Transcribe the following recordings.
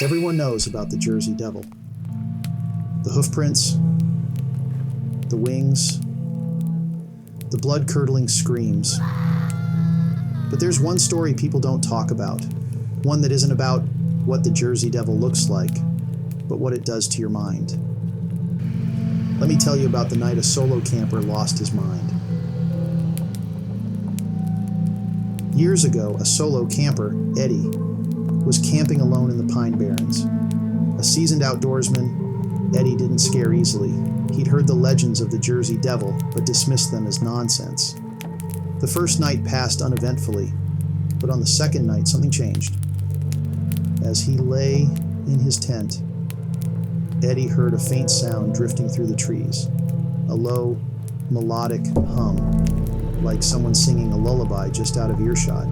Everyone knows about the Jersey Devil. The hoofprints, the wings, the blood-curdling screams. But there's one story people don't talk about, one that isn't about what the Jersey Devil looks like, but what it does to your mind. Let me tell you about the night a solo camper lost his mind. Years ago, a solo camper, Eddie, was camping alone in the Pine Barrens. A seasoned outdoorsman, Eddie didn't scare easily. He'd heard the legends of the Jersey Devil, but dismissed them as nonsense. The first night passed uneventfully, but on the second night, something changed. As he lay in his tent, Eddie heard a faint sound drifting through the trees, a low, melodic hum, like someone singing a lullaby just out of earshot.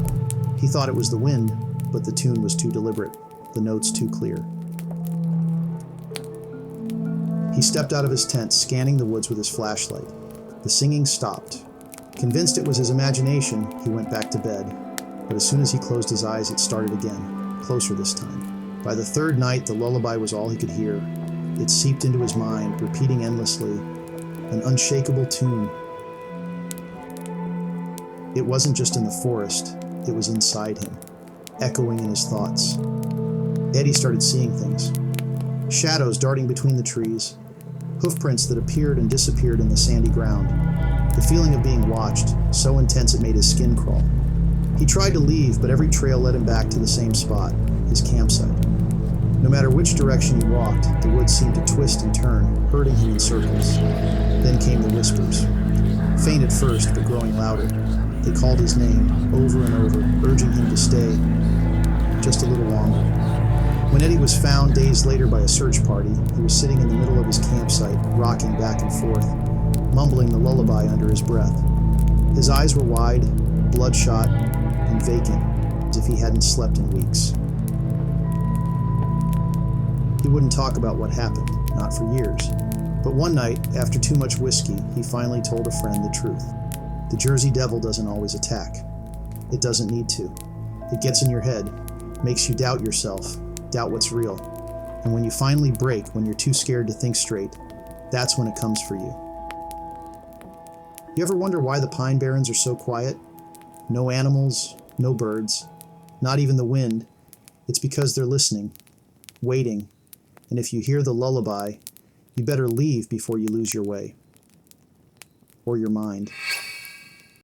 He thought it was the wind, but the tune was too deliberate, the notes too clear. He stepped out of his tent, scanning the woods with his flashlight. The singing stopped. Convinced it was his imagination, he went back to bed. But as soon as he closed his eyes, it started again, closer this time. By the third night, the lullaby was all he could hear. It seeped into his mind, repeating endlessly, an unshakable tune. It wasn't just in the forest, it was inside him, echoing in his thoughts. Eddie started seeing things. Shadows darting between the trees, hoofprints that appeared and disappeared in the sandy ground. The feeling of being watched, so intense it made his skin crawl. He tried to leave, but every trail led him back to the same spot, his campsite. No matter which direction he walked, the woods seemed to twist and turn, herding him in circles. Then came the whispers. Faint at first, but growing louder. They called his name, over and over, urging him to stay just a little longer. When Eddie was found days later by a search party, he was sitting in the middle of his campsite, rocking back and forth, mumbling the lullaby under his breath. His eyes were wide, bloodshot, and vacant, as if he hadn't slept in weeks. He wouldn't talk about what happened, not for years. But one night, after too much whiskey, he finally told a friend the truth. The Jersey Devil doesn't always attack. It doesn't need to. It gets in your head, makes you doubt yourself, doubt what's real. And when you finally break, when you're too scared to think straight, that's when it comes for you. You ever wonder why the Pine Barrens are so quiet? No animals, no birds, not even the wind. It's because they're listening, waiting. And if you hear the lullaby, you better leave before you lose your way. Or your mind.